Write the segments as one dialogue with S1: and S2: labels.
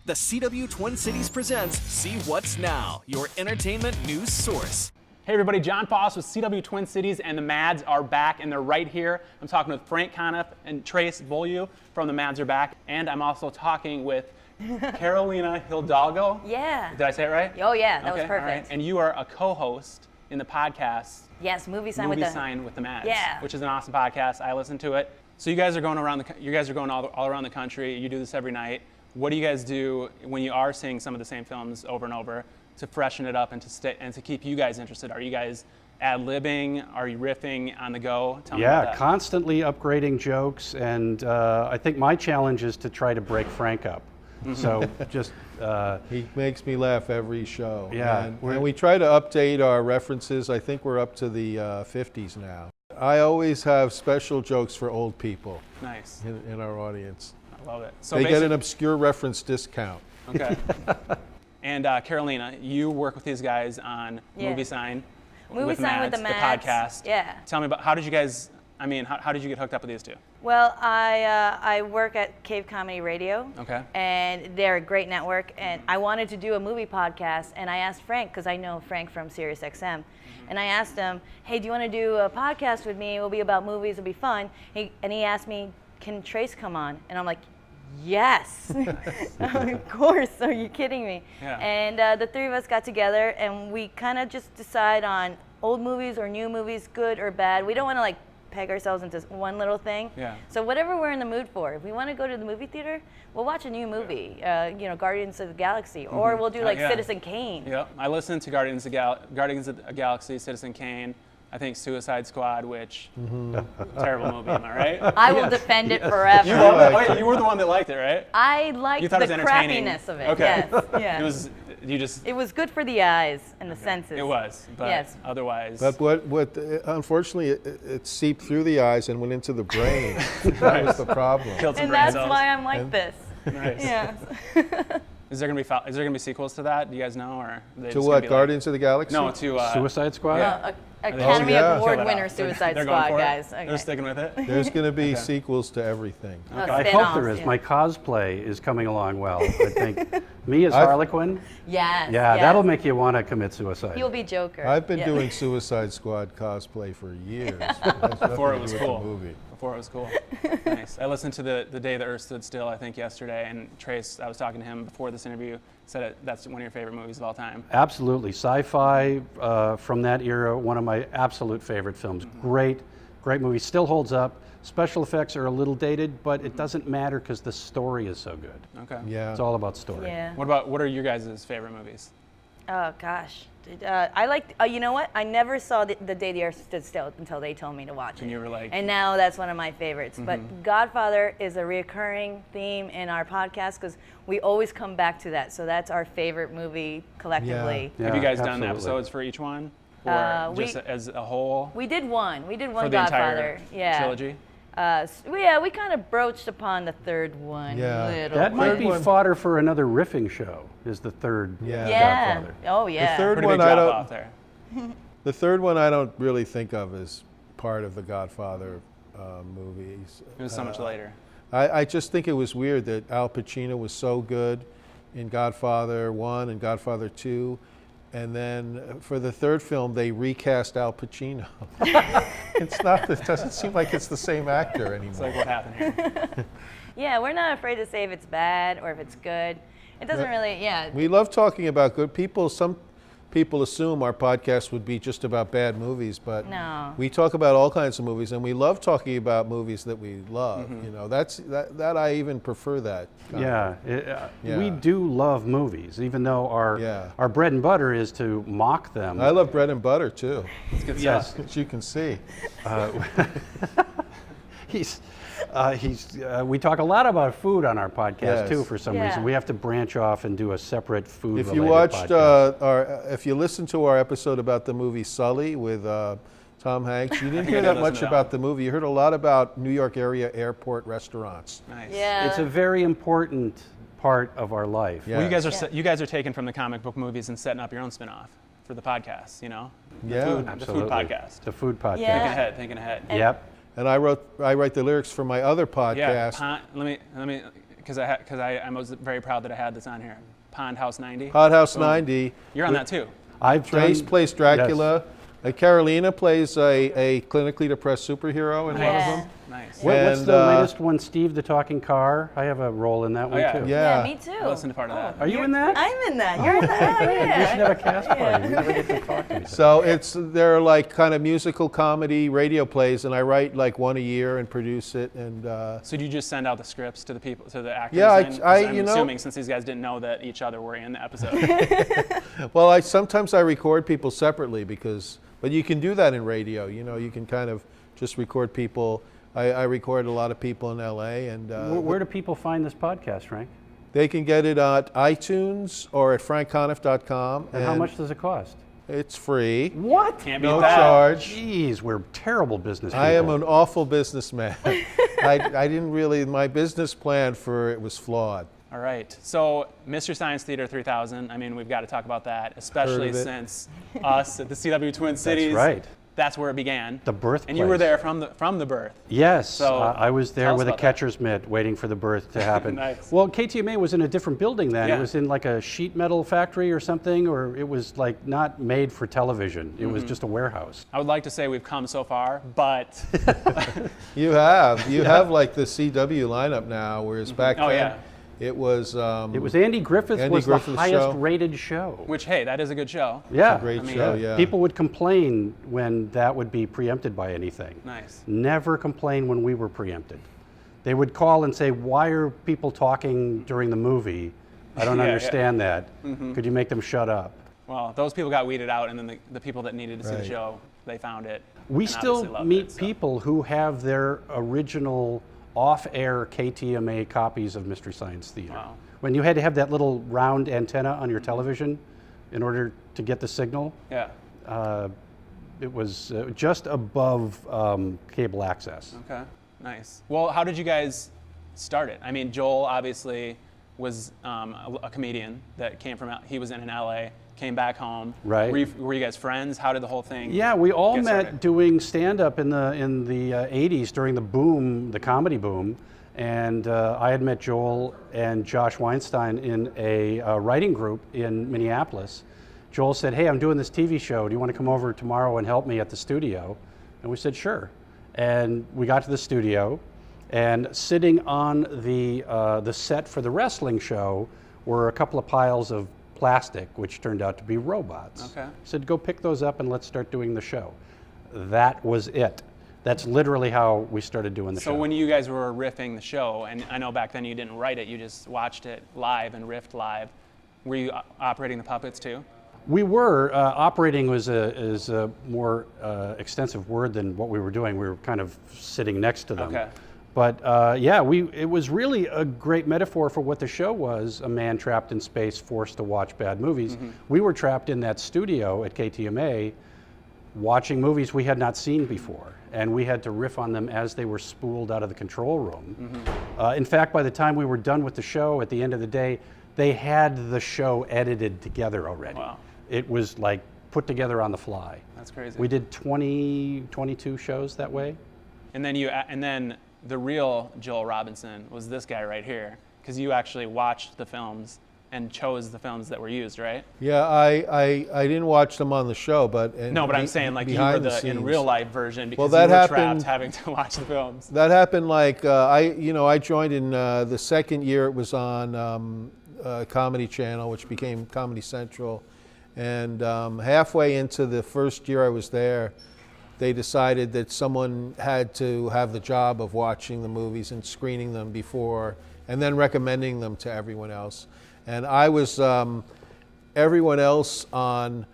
S1: The CW Twin Cities presents See What's Now, your entertainment news source.
S2: Hey everybody, John Foss with CW Twin Cities and the MADS are back, and they're right here. I'm talking with Frank Conniff and Trace Beaulieu from the MADS are back, and I'm also talking with Carolina Hidalgo.
S3: Yeah.
S2: Did I say it right?
S3: Oh yeah, that was
S2: all
S3: perfect.
S2: right. And you are a co-host in the podcast
S3: Yes, Movie Sign
S2: Movie
S3: with the
S2: Sign with the MADS,
S3: Yeah.
S2: which is an awesome podcast. I listen to it. So you guys are going around all around the country. You do this every night. What do you guys do when you are seeing some of the same films over and over to freshen it up and to keep you guys interested? Are you guys ad-libbing? Are you riffing on the go? Tell me about that.
S4: Constantly upgrading jokes, and I think my challenge is to try to break Frank up. So just
S5: he makes me laugh every show.
S4: Yeah,
S5: and we try to update our references. I think we're up to the 50s now. I always have special jokes for old people.
S2: Nice.
S5: In our audience.
S2: I love it. So
S5: they get an obscure reference discount.
S2: Okay. And Carolina, you work with these guys on Movie Sign.
S3: Movie Sign with the MADS.
S2: The podcast.
S3: Yeah.
S2: Tell me about how did you guys? I mean, how did you get hooked up with these two?
S3: Well, I work at Cave Comedy Radio.
S2: Okay.
S3: And they're a great network, and I wanted to do a movie podcast, and I asked Frank, because I know Frank from SiriusXM, and I asked him, hey, do you want to do a podcast with me? It will be about movies, it'll be fun. And he asked me, can Trace come on? And I'm like, yes, of course, are you kidding me?
S2: Yeah.
S3: And the three of us got together, and we kind of just decide on old movies or new movies, good or bad. We don't want to like peg ourselves into one little thing.
S2: Yeah.
S3: So whatever we're in the mood for, if we want to go to the movie theater, we'll watch a new movie, Guardians of the Galaxy, or we'll do like Citizen Kane.
S2: Yeah, I listened to Guardians of the Galaxy, Citizen Kane. I think Suicide Squad, which terrible movie, am I right?
S3: I will defend it forever.
S2: You were the one that liked it, right?
S3: I liked
S2: You thought
S3: the
S2: it was entertaining.
S3: crappiness of it.
S2: Okay.
S3: Yes. Yeah.
S2: It
S3: was good for the eyes and the senses.
S2: It was, but
S3: yes.
S2: Otherwise.
S5: But what unfortunately, it seeped through the eyes and went into the brain. That was the problem.
S2: Killed some
S3: And
S2: brain
S3: that's
S2: cells.
S3: why I'm like this.
S2: Nice.
S3: Yeah.
S2: Is there gonna be sequels to that? Do you guys know, or are they
S5: To
S2: just
S5: what,
S2: gonna be
S5: Guardians of the Galaxy?
S2: No, to
S4: Suicide Squad?
S2: Yeah.
S3: Academy
S5: yeah.
S3: Award
S2: Kill that
S3: winner
S2: off.
S3: Suicide
S2: They're going
S3: Squad,
S2: for it?
S3: guys. Okay.
S2: They're sticking with it.
S5: There's going to be sequels to everything.
S4: I hope there is. My cosplay is coming along well. I think me as
S5: I've-
S4: Harlequin.
S3: Yes.
S4: Yeah,
S3: yes.
S4: that'll make you want to commit suicide.
S3: He'll be Joker.
S5: I've been
S3: Yeah.
S5: doing Suicide Squad cosplay for years.
S2: Before it was cool.
S5: Movie.
S2: Before it was cool. Nice. I listened to the Day the Earth Stood Still, I think, yesterday, and Trace, I was talking to him before this interview, said that's one of your favorite movies of all time.
S4: Absolutely. Sci-fi from that era, one of my absolute favorite films. Great movie. Still holds up. Special effects are a little dated, but it doesn't matter because the story is so good.
S2: Okay.
S5: Yeah.
S4: It's all about story.
S3: Yeah.
S2: What are your guys' favorite movies?
S3: Oh gosh. I liked. You know what? I never saw the Day the Earth Stood Still until they told me to watch it.
S2: And you were like.
S3: And now that's one of my favorites. But Godfather is a reoccurring theme in our podcast because we always come back to that. So that's our favorite movie collectively.
S4: Yeah,
S2: Have you guys done
S4: absolutely.
S2: episodes for each one, or just as a whole?
S3: We did one. We did one
S2: For the
S3: Godfather.
S2: entire trilogy.
S3: We kind of broached upon the third one.
S5: Yeah.
S3: Little
S4: That
S3: bit.
S4: might be
S5: one.
S4: fodder for another riffing show. Is the third
S3: Yeah.
S4: Godfather?
S3: Oh yeah.
S5: The third
S2: Pretty
S5: one
S2: big
S5: I
S2: drop
S5: don't.
S2: off there.
S5: The third one I don't really think of as part of the Godfather movies.
S2: It was so much later.
S5: I just think it was weird that Al Pacino was so good in Godfather 1 and Godfather 2, and then for the third film they recast Al Pacino. It doesn't seem like it's the same actor anymore.
S2: It's like what happened here.
S3: Yeah, we're not afraid to say if it's bad or if it's good. It doesn't really. Yeah.
S5: We love talking about good people. Some people assume our podcast would be just about bad movies, but
S3: No.
S5: we talk about all kinds of movies, and we love talking about movies that we love. You know, that I even prefer that.
S4: Yeah,
S5: Yeah.
S4: we do love movies, even though our bread and butter is to mock them.
S5: I love bread and butter too,
S2: It's good
S4: Yes.
S2: stuff.
S5: as you can see.
S4: We talk a lot about food on our podcast
S5: Yes.
S4: too. For some
S3: Yeah.
S4: reason, we have to branch off and do a separate food.
S5: If you watched if you listened to our episode about the movie Sully with Tom Hanks, you didn't hear that much about the movie. You heard a lot about New York area airport restaurants.
S2: Nice.
S3: Yeah.
S4: it's a very important part of our life.
S5: Yeah.
S2: Well, you guys are taking from the comic book movies and setting up your own spin-off for the podcast. You know.
S5: Yeah,
S2: The food
S4: Absolutely.
S2: podcast.
S4: The food podcast.
S3: Yeah.
S2: Thinking ahead.
S4: Yep.
S5: And I write the lyrics for my other podcast.
S2: Yeah. Let me because I was very proud that I had this on here. Pond House 90.
S5: Hot House
S2: Boom.
S5: 90.
S2: You're on that too.
S5: Trace plays Dracula.
S4: Yes.
S5: Carolina plays a clinically depressed superhero in one of them.
S2: Nice.
S4: What's
S5: And,
S4: the latest one, Steve the Talking Car? I have a role in that one
S2: yeah.
S4: too.
S5: Yeah.
S3: Me too.
S2: I listened to part of that.
S4: Are you in that?
S3: I'm in that. You're in that. Oh, yeah.
S4: We should have a cast party. We never get to talk to each other.
S5: So they're like kind of musical comedy radio plays, and I write like one a year and produce it. And
S2: So do you just send out the scripts to the people, to the actors?
S5: Yeah,
S2: then? 'Cause
S5: I'm
S2: assuming since these guys didn't know that each other were in the episode.
S5: well, sometimes I record people separately but you can do that in radio. You can kind of just record people. I record a lot of people in LA, and
S4: Where do people find this podcast, Frank?
S5: they can get it at iTunes or at frankconniff.com.
S4: And how much does it cost?
S5: It's free.
S4: What?
S2: Can't beat
S5: No
S2: that.
S5: charge.
S4: Jeez, we're terrible business people.
S5: I am an awful businessman. I didn't really, my business plan for it was flawed.
S2: All right. So, Mr. Science Theater 3000. I mean, we've got to talk about that, especially
S5: Heard of it.
S2: since us at the CW Twin Cities.
S4: That's right.
S2: That's where it began.
S4: The birthplace.
S2: And you were there from the birth.
S4: Yes,
S2: So,
S4: I was there
S2: tell us
S4: with a
S2: about that.
S4: catcher's mitt waiting for the birth to happen.
S2: Nice.
S4: Well, KTMA was in a different building then.
S2: Yeah.
S4: It was in like a sheet metal factory or something, or it was like not made for television. It was just a warehouse.
S2: I would like to say we've come so far, but
S5: You have like the CW lineup now, whereas back
S2: Oh,
S5: then
S2: yeah.
S5: it was.
S4: It was Andy Griffith
S5: Andy
S4: was
S5: Griffith's
S4: the highest
S5: show.
S4: rated show.
S2: which, hey, that is a good show.
S4: Yeah.
S5: great
S2: I mean,
S5: show, yeah.
S4: People would complain when that would be preempted by anything.
S2: Nice.
S4: Never complain when we were preempted. They would call and say, "Why are people talking during the movie? I don't
S2: Yeah, yeah.
S4: understand that. Could you make them shut up?"
S2: Well, those people got weeded out, and then the people that needed to see the
S5: Right.
S2: show, they found it.
S4: We
S2: and
S4: still
S2: obviously loved
S4: meet
S2: it, so.
S4: people who have their original off-air KTMA copies of Mystery Science Theater.
S2: Wow.
S4: When you had to have that little round antenna on your television in order to get the signal,
S2: Yeah.
S4: it was just above cable access.
S2: Okay. Nice. Well, how did you guys start it? I mean, Joel obviously was a comedian that came from. He was in LA, came back home.
S4: Right.
S2: Were you guys friends? How did the whole thing?
S4: Yeah, we all
S2: get
S4: met
S2: started?
S4: doing stand-up in the 80s during the boom, the comedy boom. And I had met Joel and Josh Weinstein in a writing group in Minneapolis. Joel said, "Hey, I'm doing this TV show. Do you want to come over tomorrow and help me at the studio?" And we said, "Sure." And we got to the studio, and sitting on the set for the wrestling show were a couple of piles of plastic, which turned out to be robots.
S2: Okay.
S4: I said, "Go pick those up and let's start doing the show." That was it. That's literally how we started doing the show.
S2: So when you guys were riffing the show, and I know back then you didn't write it, you just watched it live and riffed live. Were you operating the puppets too?
S4: We were. Operating is a more extensive word than what we were doing. We were kind of sitting next to them.
S2: Okay.
S4: But yeah, it was really a great metaphor for what the show was, a man trapped in space forced to watch bad movies. We were trapped in that studio at KTMA watching movies we had not seen before, and we had to riff on them as they were spooled out of the control room. In fact, by the time we were done with the show, at the end of the day, they had the show edited together already.
S2: Wow.
S4: It was like put together on the fly.
S2: That's crazy.
S4: We did 22 shows that way.
S2: And then the real Joel Robinson was this guy right here, because you actually watched the films and chose the films that were used, right?
S5: Yeah, I didn't watch them on the show, but
S2: No, but I'm saying like you were
S5: behind the
S2: in
S5: scenes.
S2: real life version because
S5: that
S2: you were
S5: happened-
S2: trapped having to watch the films.
S5: That happened like I joined in the second year it was on Comedy Channel, which became Comedy Central, and halfway into the first year I was there, they decided that someone had to have the job of watching the movies and screening them before, and then recommending them to everyone else. And I was, everyone else on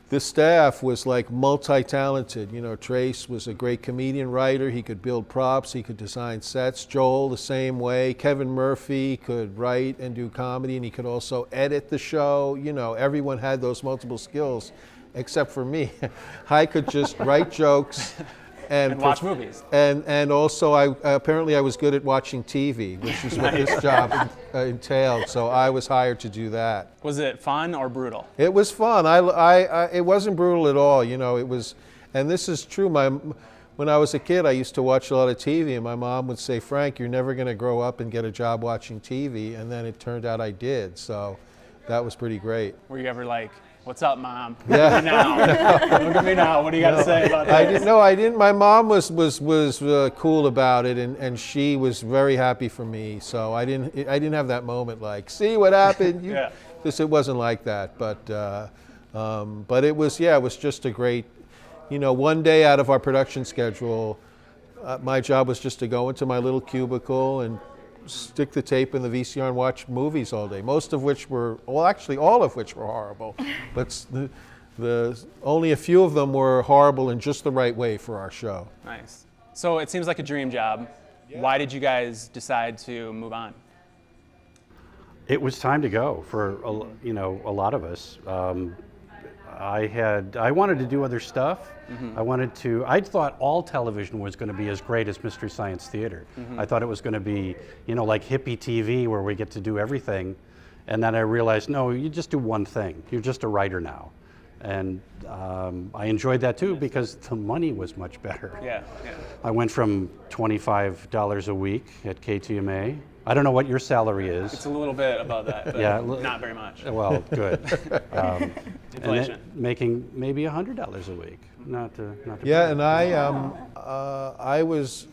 S5: the staff was like multi-talented. You know, Trace was a great comedian writer. He could build props. He could design sets. Joel the same way. Kevin Murphy could write and do comedy, and he could also edit the show. You know, everyone had those multiple skills, except for me. I could just write jokes and
S2: watch movies.
S5: And also, apparently I was good at watching TV, which is what this job entailed. So I was hired to do that.
S2: Was it fun or brutal?
S5: It was fun. It wasn't brutal at all. You know, it was, and this is true. when I was a kid, I used to watch a lot of TV, and my mom would say, Frank, you're never going to grow up and get a job watching TV. And then it turned out I did. So that was pretty great.
S2: Were you ever like, what's up, Mom?
S5: Yeah.
S2: Look at me now. Look at me now. What do you got to say about that?
S5: I didn't. My mom was cool about it, and she was very happy for me. So I didn't have that moment like, see what happened?
S2: Yeah.
S5: Because it wasn't like that. But it was, yeah, it was just a great, one day out of our production schedule, my job was just to go into my little cubicle and stick the tape in the VCR and watch movies all day. Most of which were, well, actually all of which were horrible, but only a few of them were horrible in just the right way for our show.
S2: Nice. So it seems like a dream job. Yeah. Why did you guys decide to move on?
S4: It was time to go for a lot of us. I wanted to do other stuff. Mm-hmm. I thought all television was going to be as great as Mystery Science Theater. Mm-hmm. I thought it was going to be, like hippie TV where we get to do everything. And then I realized, no, you just do one thing. You're just a writer now. And I enjoyed that too because the money was much better.
S2: Yeah.
S4: I went from $25 a week at KTMA. I don't know what your salary is.
S2: It's a little bit above that, but
S4: yeah,
S2: not very much.
S4: Well, good.
S2: Inflation.
S4: And making maybe $100 a week. Not to
S5: yeah, and I was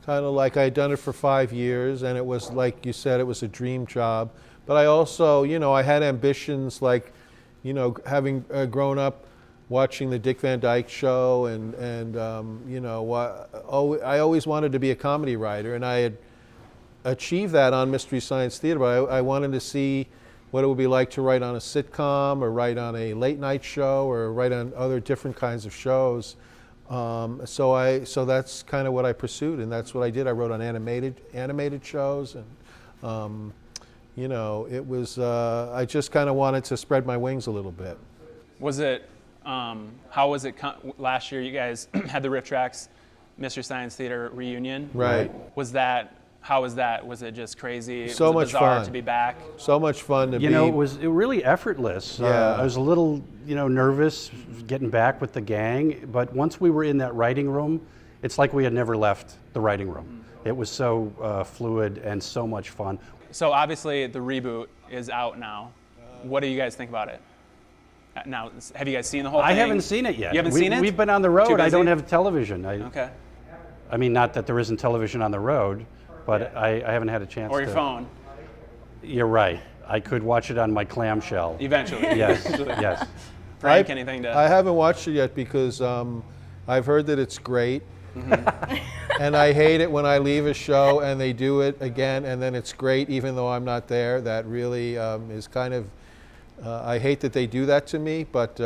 S5: kind of like, I'd done it for 5 years, and it was like you said, it was a dream job. But I also, I had ambitions like, having grown up watching the Dick Van Dyke Show, and I always wanted to be a comedy writer, and I had achieved that on Mystery Science Theater, but I wanted to see what it would be like to write on a sitcom or write on a late night show or write on other different kinds of shows. So that's kind of what I pursued, and that's what I did. I wrote on animated shows, and it was, I just kind of wanted to spread my wings a little bit.
S2: Was it, how was it last year? You guys had the Riff Tracks Mystery Science Theater reunion.
S5: Right.
S2: How was that? Was it just crazy?
S5: So much fun
S2: to be back.
S5: So much fun to be.
S4: It was really effortless.
S5: Yeah.
S4: I was a little, nervous getting back with the gang, but once we were in that writing room, it's like we had never left the writing room. It was so fluid and so much fun.
S2: So obviously the reboot is out now. What do you guys think about it? Now, have you guys seen the whole thing?
S4: I haven't seen it yet.
S2: You haven't seen it?
S4: We've been on the road. I don't have television.
S2: Okay.
S4: I mean, not that there isn't television on the road, but yeah. I haven't had a chance to.
S2: Or your phone.
S4: You're right. I could watch it on my clamshell.
S2: Eventually.
S4: Yes, yes.
S2: Frank, anything to...
S5: I haven't watched it yet because I've heard that it's great. Mm-hmm. And I hate it when I leave a show and they do it again and then it's great even though I'm not there. That really is kind of, I hate that they do that to me, but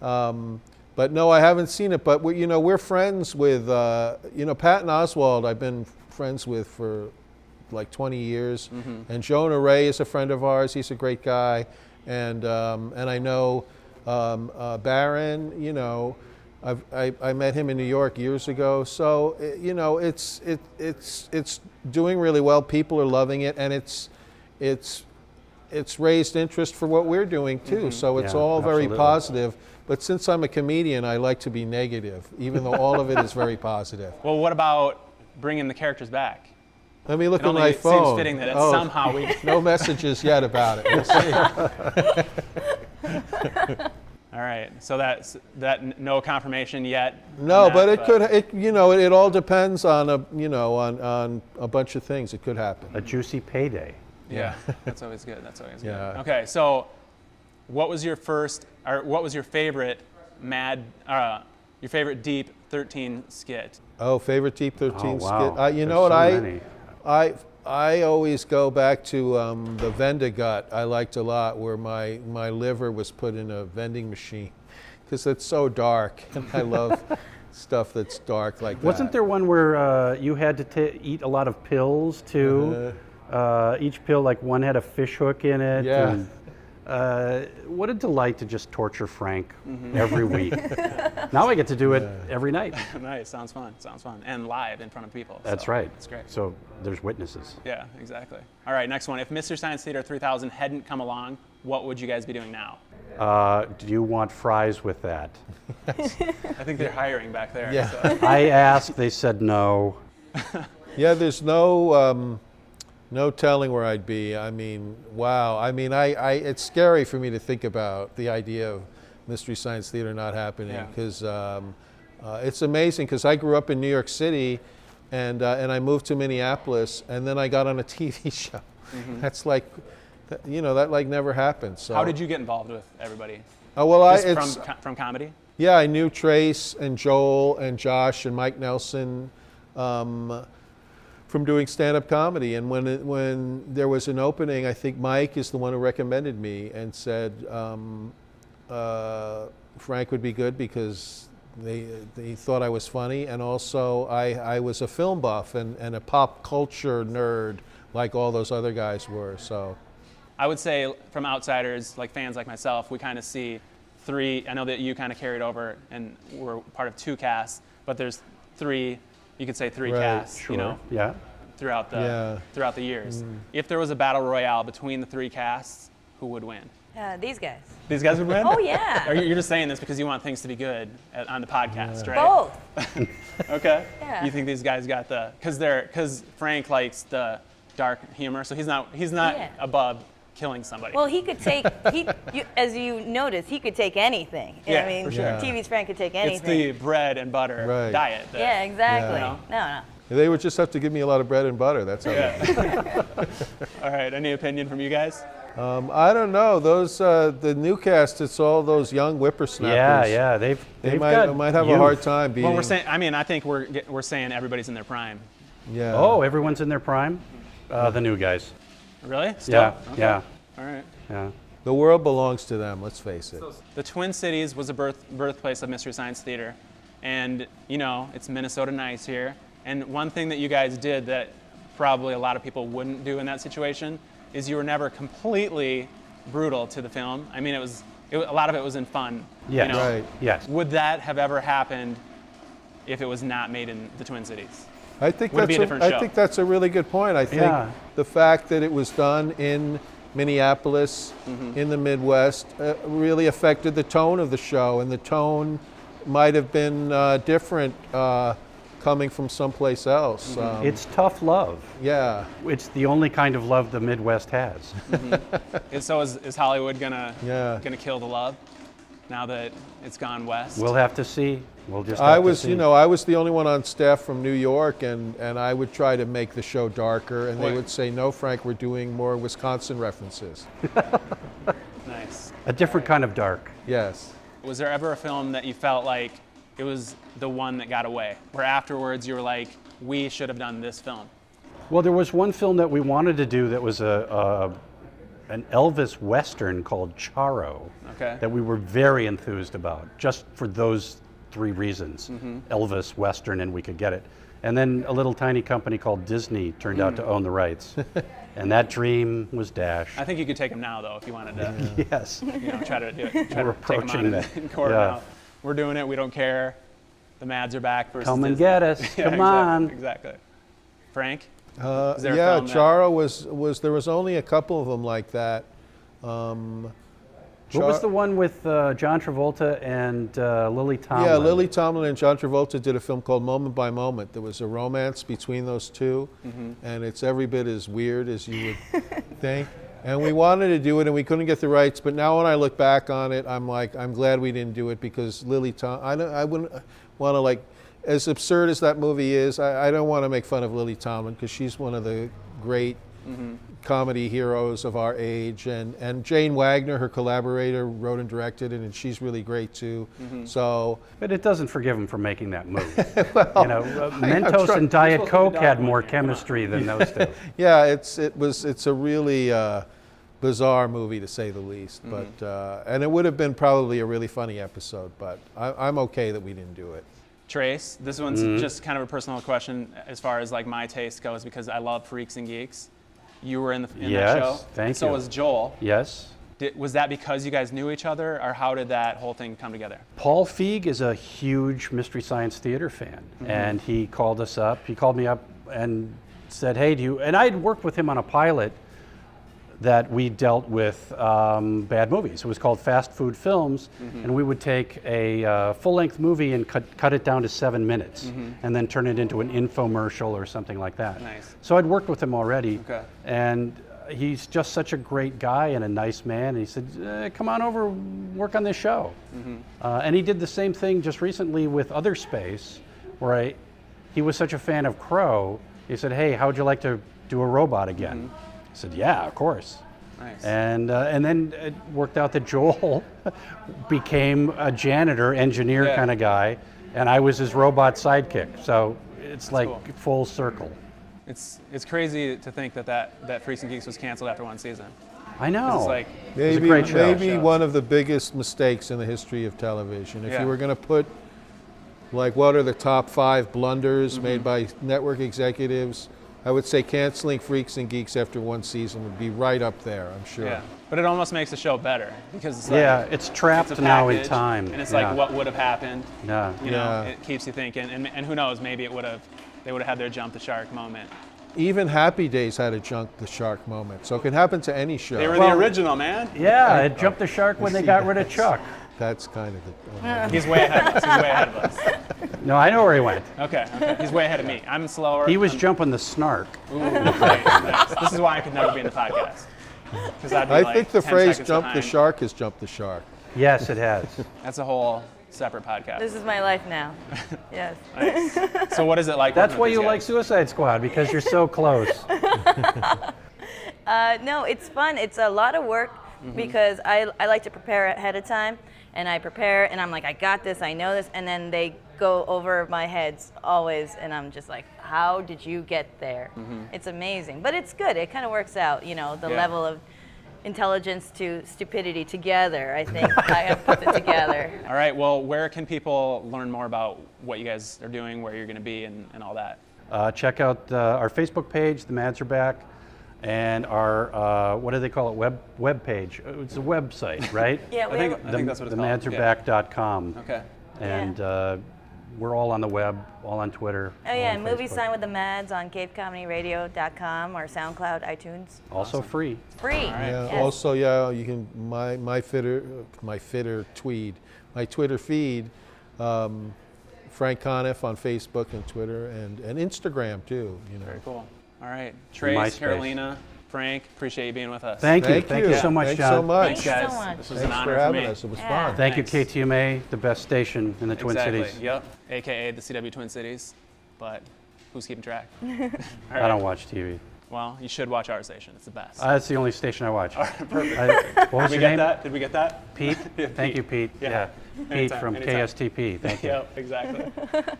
S5: no, I haven't seen it. But we're friends with, Patton Oswalt I've been friends with for like 20 years. Mm-hmm. And Jonah Ray is a friend of ours. He's a great guy. And I know Barron, I met him in New York years ago. So, it's doing really well. People are loving it. And it's raised interest for what we're doing too. Mm-hmm. So it's all very positive. But since I'm a comedian, I like to be negative, even though all of it is very positive.
S2: Well, what about bringing the characters back?
S5: Let me look at my phone.
S2: It seems fitting that it's somehow we...
S5: No messages yet about it. We'll see.
S2: All right. So that no confirmation yet.
S5: No, but it all depends on on a bunch of things. It could happen.
S4: A juicy payday.
S2: Yeah, that's always good. That's always good.
S5: Yeah.
S2: Okay, so what was your favorite your favorite Deep 13 skit?
S5: Oh, favorite Deep 13
S4: wow.
S5: skit. You know what? I always go back to the Vendagut. I liked a lot, where my liver was put in a vending machine, because it's so dark, and I love stuff that's dark like that.
S4: Wasn't there one where you had to eat a lot of pills too? Each pill, like one had a fish hook in it.
S5: Yeah.
S4: And, what a delight to just torture Frank every week. Now I get to do it every night.
S2: Nice, sounds fun, and live in front of people.
S4: That's right.
S2: That's great.
S4: So there's witnesses.
S2: Yeah, exactly. All right, next one. If Mystery Science Theater 3000 hadn't come along, what would you guys be doing now?
S4: Do you want fries with that?
S2: I think they're hiring back there.
S5: Yeah.
S2: So.
S4: I asked, they said no.
S5: Yeah, there's no telling where I'd be. I mean, wow. I mean, it's scary for me to think about the idea of Mystery Science Theater not happening, because it's amazing, because I grew up in New York City, and I moved to Minneapolis, and then I got on a TV show. That's like, that like never happened. So
S2: How did you get involved with everybody?
S5: Oh, well,
S2: Just from comedy?
S5: Yeah, I knew Trace and Joel and Josh and Mike Nelson from doing stand-up comedy. And when there was an opening, I think Mike is the one who recommended me and said Frank would be good because they thought I was funny, and also I was a film buff and a pop culture nerd like all those other guys were. So
S2: I would say from outsiders, like fans like myself, we kind of see three. I know that you kind of carried over and were part of two casts, but there's three. You could say three casts.
S4: Sure. Yeah.
S2: Throughout the years. If there was a battle royale between the three casts, who would win?
S3: These guys.
S2: These guys would win?
S3: Oh, yeah.
S2: Or you're just saying this because you want things to be good on the podcast, right?
S3: Both.
S2: Okay.
S3: Yeah.
S2: You think these guys got because Frank likes the dark humor, so he's not above killing somebody.
S3: Well, he could take, as you notice, he could take anything.
S2: Yeah,
S3: I mean,
S2: for sure.
S3: TV's Frank could take anything.
S2: It's the bread and butter diet.
S3: Yeah, exactly.
S2: Yeah.
S3: No.
S5: they would just have to give me a lot of bread and butter. That's how.
S2: All right. Any opinion from you guys?
S5: I don't know. Those the new cast. It's all those young whippersnappers.
S4: Yeah. They
S5: might have a hard time beating.
S2: Well, we're saying. I mean, I think we're saying everybody's in their prime.
S5: Yeah.
S4: Oh, everyone's in their prime? The new guys.
S2: Really? Still?
S4: Yeah.
S2: Okay.
S4: Yeah.
S2: All right.
S4: Yeah.
S5: The world belongs to them. Let's face it.
S2: The Twin Cities was a birthplace of Mystery Science Theater, and it's Minnesota nice here. And one thing that you guys did that probably a lot of people wouldn't do in that situation is you were never completely brutal to the film. I mean, a lot of it was in fun.
S4: Yeah.
S5: Right.
S4: Yes.
S2: Would that have ever happened if it was not made in the Twin Cities?
S5: I think
S2: Would it be a different show?
S5: I think that's a really good point. I think the fact that it was done in Minneapolis, in the Midwest, really affected the tone of the show, and the tone might have been different coming from someplace else.
S4: It's tough love.
S5: Yeah.
S4: It's the only kind of love the Midwest has.
S2: So is Hollywood gonna kill the love now that it's gone west?
S4: We'll have to see. We'll just have
S5: I
S4: to
S5: was,
S4: see.
S5: I was the only one on staff from New York, and I would try to make the show darker, and they would say, "No, Frank, we're doing more Wisconsin references."
S2: Nice.
S4: A different kind of dark.
S5: Yes.
S2: Was there ever a film that you felt like it was the one that got away, where afterwards you were like, we should have done this film?
S4: Well, there was one film that we wanted to do that was an Elvis Western called Charo that we were very enthused about, just for those three reasons. Elvis, Western, and we could get it. And then a little tiny company called Disney turned out to own the rights. And that dream was dashed.
S2: I think you could take him now, though, if you wanted to.
S4: Yes.
S2: Try to do it. Try
S4: We're
S2: to take him
S4: approaching
S2: on
S4: that.
S2: in court
S4: Yeah.
S2: now. We're doing it. We don't care. The MADS are back versus
S4: Come and
S2: Disney.
S4: get us.
S2: Yeah,
S4: Come on.
S2: Exactly. Frank? Is
S5: Yeah,
S2: there a film
S5: Charo was there was only a couple of them like that.
S4: What was the one with John Travolta and Lily Tomlin?
S5: Yeah, Lily Tomlin and John Travolta did a film called Moment by Moment. There was a romance between those two, and it's every bit as weird as you would think. And we wanted to do it, and we couldn't get the rights. But now when I look back on it, I'm like, I'm glad we didn't do it, because Lily Tomlin, I wouldn't want to, like, as absurd as that movie is, I don't want to make fun of Lily Tomlin, because she's one of the great comedy heroes of our age, and Jane Wagner, her collaborator, wrote and directed it, and she's really great too. So,
S4: but it doesn't forgive him for making that movie. Mentos and Diet Coke had more chemistry than those two.
S5: Yeah, it's a really bizarre movie, to say the least. But and it would have been probably a really funny episode, but I'm okay that we didn't do it.
S2: Trace, this one's just kind of a personal question as far as like my taste goes, because I love Freaks and Geeks. You were in that show.
S4: Thank you.
S2: So was Joel.
S4: Yes.
S2: Was that because you guys knew each other, or how did that whole thing come together?
S4: Paul Feig is a huge Mystery Science Theater fan, and he called us up. He called me up and said, "Hey, do you?" And I'd worked with him on a pilot that we dealt with bad movies. It was called Fast Food Films, and we would take a full-length movie and cut it down to 7 minutes, and then turn it into an infomercial or something like that.
S2: Nice.
S4: So I'd worked with him already,
S2: Okay.
S4: and he's just such a great guy and a nice man. And he said, come on over, work on this show. And he did the same thing just recently with Other Space, where he was such a fan of Crow. He said, hey, how would you like to do a robot again? I said, yeah, of course.
S2: Nice.
S4: And then it worked out that Joel became a janitor, engineer kind of guy, and I was his robot sidekick. So it's like
S2: cool.
S4: full circle.
S2: It's crazy to think that Freaks and Geeks was canceled after 1 season.
S4: I know.
S2: It's like
S4: was a great show.
S5: Maybe one of the biggest mistakes in the history of television. If you were going to put, like, what are the top 5 blunders made by network executives, I would say canceling Freaks and Geeks after 1 season would be right up there, I'm sure.
S2: yeah, but it almost makes the show better because it's like,
S4: it's trapped
S2: it's a
S4: now in
S2: package,
S4: time.
S2: and it's like what would have happened.
S4: Yeah.
S2: You know, it keeps you thinking, and who knows, maybe they would have had their jump the shark moment.
S5: Even Happy Days had a jump the shark moment, so it can happen to any show.
S2: They were the original, man.
S4: Yeah, it jumped the shark when they got rid of Chuck.
S5: That's kind of the...
S2: He's way ahead of us. He's way ahead of us.
S4: No, I know where he went.
S2: Okay. He's way ahead of me. I'm slower.
S4: He was jumping the snark.
S2: Ooh, nice. This is why I could never be in the podcast.
S5: I think the phrase "jump the shark" has jumped the shark.
S4: Yes, it has.
S2: That's a whole separate podcast.
S3: This is my life now. Yes.
S2: Nice. So what is it like?
S4: That's
S2: working
S4: why
S2: with
S4: you
S2: these
S4: like
S2: guys?
S4: Suicide Squad, because you're so close.
S3: No, it's fun. It's a lot of work because I like to prepare ahead of time, and I prepare and I'm like, I got this, I know this, and then they go over my heads always, and I'm just like, how did you get there? It's amazing, but it's good. It kind of works out, you know, the level of intelligence to stupidity together. I think I have put it together.
S2: All right. Well, where can people learn more about what you guys are doing, where you're going to be, and all that?
S4: Check out our Facebook page, the Mads are back, and our, what do they call it, web page. It's a website, right?
S3: Yeah,
S2: I think that's what it's called.
S4: themadsareback.com.
S2: Okay.
S4: And we're all on the web, all on Twitter.
S3: Oh yeah,
S4: all on
S3: Movie
S4: Facebook.
S3: Sign with the Mads on CapeComedyRadio.com or SoundCloud, iTunes.
S4: Also free.
S3: Free.
S5: Yeah.
S3: Yes.
S5: Also, you can my Twitter feed, Frank Conniff on Facebook and Twitter and Instagram too. You know.
S2: Very cool. All right. Trace,
S4: MySpace.
S2: Carolina, Frank, appreciate you being with us.
S4: Thank you so much,
S5: Thanks
S4: John.
S5: so much.
S3: Thanks
S2: guys.
S3: so much.
S2: This was
S5: Thanks
S2: an
S5: for
S2: honor for
S5: having
S2: me.
S5: us. It was
S3: Yeah.
S5: fun.
S4: Thank you,
S2: Thanks.
S4: KTMA, the best station in the Twin
S2: Exactly.
S4: Cities.
S2: Yep. AKA the CW Twin Cities. But who's keeping track? All right.
S4: I don't watch TV.
S2: Well, you should watch our station. It's the best.
S4: That's the only station I watch.
S2: Perfect.
S4: What was
S2: Did we
S4: your
S2: get
S4: name?
S2: that? Did we get that?
S4: Pete?
S2: Yeah,
S4: Thank
S2: Pete.
S4: you, Pete.
S2: Yeah.
S4: Pete
S2: Anytime,
S4: from
S2: anytime.
S4: KSTP. Thank you.
S2: Yep, exactly.